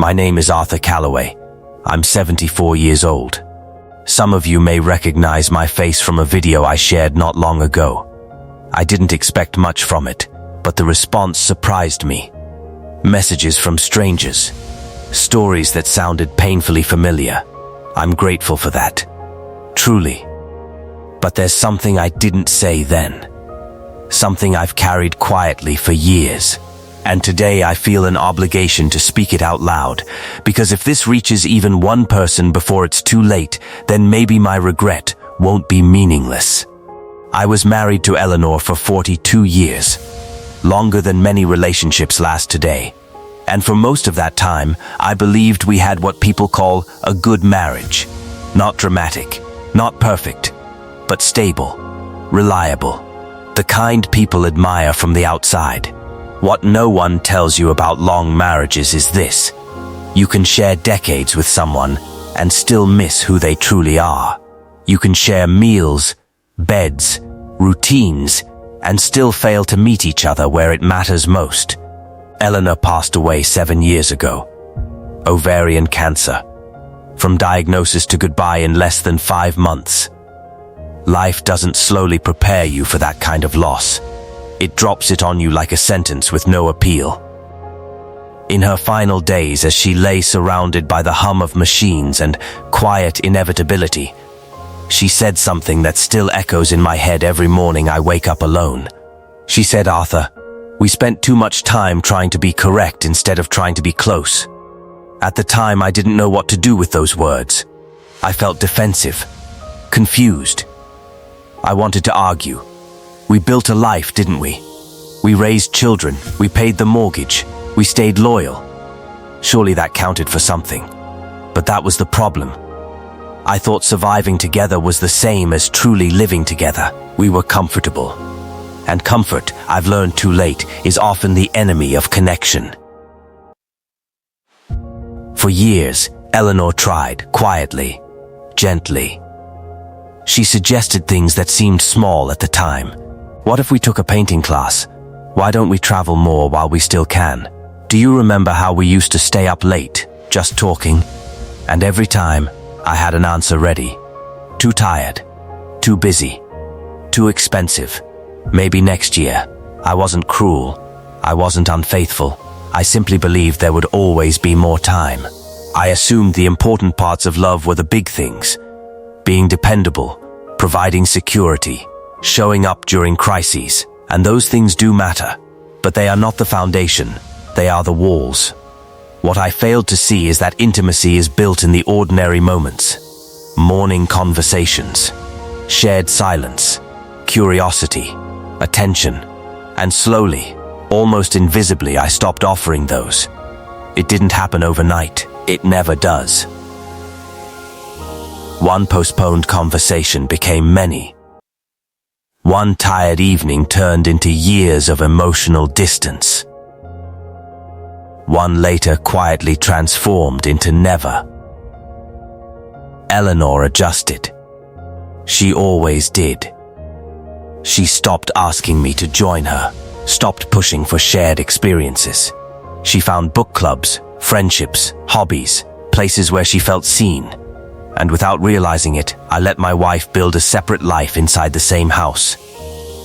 My name is Arthur Calloway. I'm 74 years old. Some of you may recognize my face from a video I shared not long ago. I didn't expect much from it, but the response surprised me. Messages from strangers. Stories that sounded painfully familiar. I'm grateful for that. Truly. But there's something I didn't say then. Something I've carried quietly for years. And today I feel an obligation to speak it out loud, because if this reaches even one person before it's too late, then maybe my regret won't be meaningless. I was married to Eleanor for 42 years, longer than many relationships last today. And for most of that time, I believed we had what people call a good marriage. Not dramatic, not perfect, but stable, reliable. The kind people admire from the outside. What no one tells you about long marriages is this: you can share decades with someone and still miss who they truly are. You can share meals, beds, routines, and still fail to meet each other where it matters most. Eleanor passed away 7 years ago. Ovarian cancer. From diagnosis to goodbye in less than 5 months. Life doesn't slowly prepare you for that kind of loss. It drops it on you like a sentence with no appeal. In her final days, as she lay surrounded by the hum of machines and quiet inevitability, she said something that still echoes in my head every morning I wake up alone. She said, "Arthur, we spent too much time trying to be correct instead of trying to be close." At the time, I didn't know what to do with those words. I felt defensive, confused. I wanted to argue. We built a life, didn't we? We raised children, we paid the mortgage, we stayed loyal. Surely that counted for something. But that was the problem. I thought surviving together was the same as truly living together. We were comfortable. And comfort, I've learned too late, is often the enemy of connection. For years, Eleanor tried, quietly, gently. She suggested things that seemed small at the time. What if we took a painting class? Why don't we travel more while we still can? Do you remember how we used to stay up late, just talking? And every time, I had an answer ready. Too tired. Too busy. Too expensive. Maybe next year. I wasn't cruel. I wasn't unfaithful. I simply believed there would always be more time. I assumed the important parts of love were the big things. Being dependable, providing security, showing up during crises, and those things do matter, but they are not the foundation, they are the walls. What I failed to see is that intimacy is built in the ordinary moments. Morning conversations, shared silence, curiosity, attention, and slowly, almost invisibly, I stopped offering those. It didn't happen overnight, it never does. One postponed conversation became many. One tired evening turned into years of emotional distance. One later quietly transformed into never. Eleanor adjusted. She always did. She stopped asking me to join her, stopped pushing for shared experiences. She found book clubs, friendships, hobbies, places where she felt seen. And without realizing it, I let my wife build a separate life inside the same house.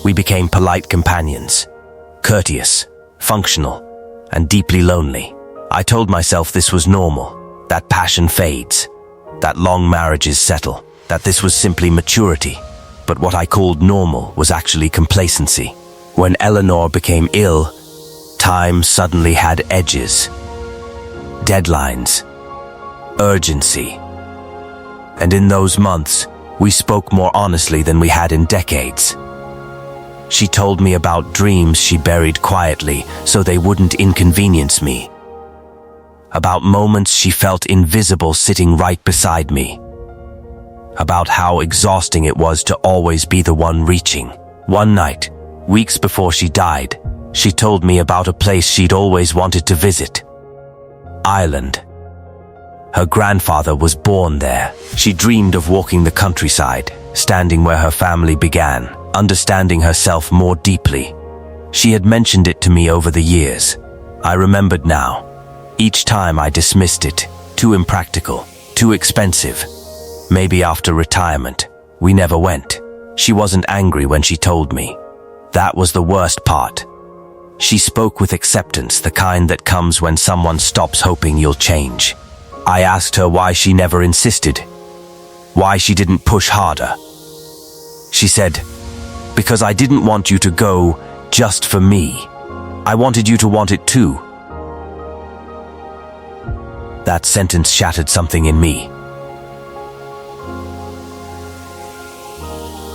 We became polite companions, courteous, functional, and deeply lonely. I told myself this was normal, that passion fades, that long marriages settle, that this was simply maturity. But what I called normal was actually complacency. When Eleanor became ill, time suddenly had edges, deadlines, urgency. And in those months, we spoke more honestly than we had in decades. She told me about dreams she buried quietly so they wouldn't inconvenience me. About moments she felt invisible sitting right beside me. About how exhausting it was to always be the one reaching. One night, weeks before she died, she told me about a place she'd always wanted to visit. Ireland. Her grandfather was born there. She dreamed of walking the countryside, standing where her family began, understanding herself more deeply. She had mentioned it to me over the years. I remembered now. Each time I dismissed it. Too impractical, too expensive. Maybe after retirement, we never went. She wasn't angry when she told me. That was the worst part. She spoke with acceptance, the kind that comes when someone stops hoping you'll change. I asked her why she never insisted, why she didn't push harder. She said, "Because I didn't want you to go just for me. I wanted you to want it too." That sentence shattered something in me.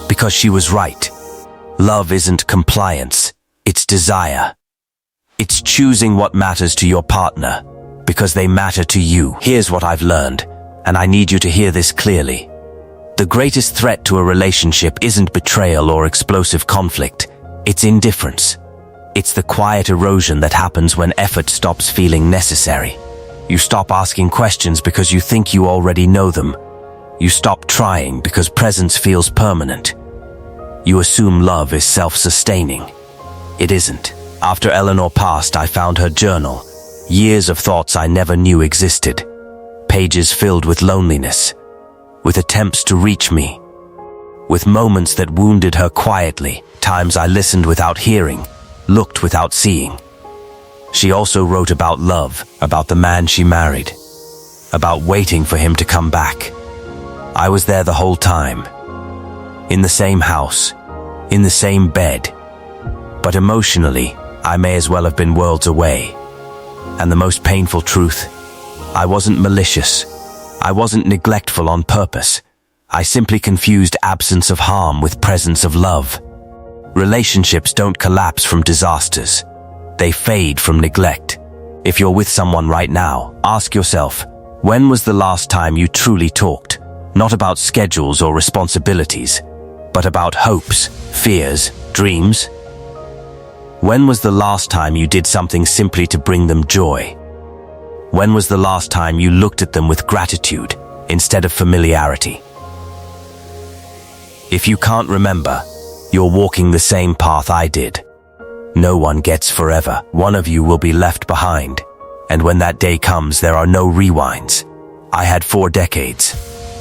Because she was right. Love isn't compliance, it's desire. It's choosing what matters to your partner, because they matter to you. Here's what I've learned, and I need you to hear this clearly. The greatest threat to a relationship isn't betrayal or explosive conflict, it's indifference. It's the quiet erosion that happens when effort stops feeling necessary. You stop asking questions because you think you already know them. You stop trying because presence feels permanent. You assume love is self-sustaining. It isn't. After Eleanor passed, I found her journal. Years of thoughts I never knew existed. Pages filled with loneliness, with attempts to reach me, with moments that wounded her quietly, times I listened without hearing, looked without seeing. She also wrote about love, about the man she married, about waiting for him to come back. I was there the whole time, in the same house, in the same bed, but emotionally, I may as well have been worlds away. And the most painful truth, I wasn't malicious. I wasn't neglectful on purpose. I simply confused absence of harm with presence of love. Relationships don't collapse from disasters. They fade from neglect. If you're with someone right now, ask yourself, when was the last time you truly talked? Not about schedules or responsibilities, but about hopes, fears, dreams. When was the last time you did something simply to bring them joy? When was the last time you looked at them with gratitude instead of familiarity? If you can't remember, you're walking the same path I did. No one gets forever. One of you will be left behind. And when that day comes, there are no rewinds. I had 4 decades,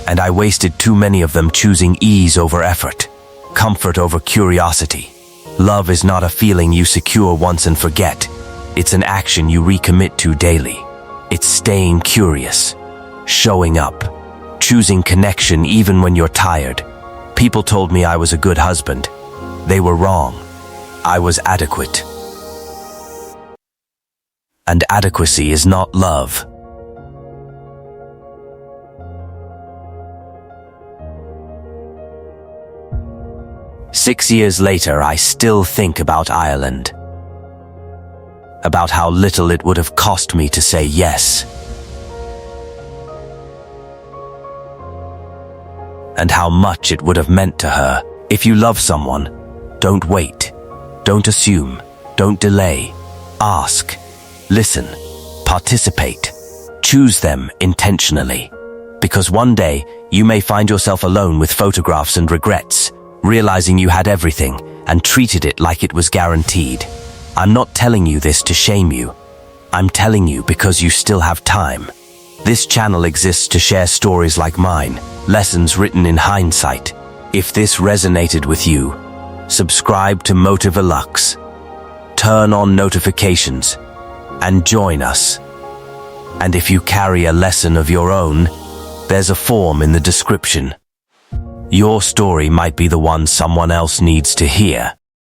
and I wasted too many of them choosing ease over effort, comfort over curiosity. Love is not a feeling you secure once and forget. It's an action you recommit to daily. It's staying curious, showing up, choosing connection even when you're tired. People told me I was a good husband. They were wrong. I was adequate. And adequacy is not love. Six years later, I still think about Ireland. About how little it would have cost me to say yes. And how much it would have meant to her. If you love someone, don't wait. Don't assume. Don't delay. Ask. Listen. Participate. Choose them intentionally. Because one day, you may find yourself alone with photographs and regrets, realizing you had everything and treated it like it was guaranteed. I'm not telling you this to shame you. I'm telling you because you still have time. This channel exists to share stories like mine, lessons written in hindsight. If this resonated with you, subscribe to Motivelux, turn on notifications, and join us. And if you carry a lesson of your own, there's a form in the description. Your story might be the one someone else needs to hear.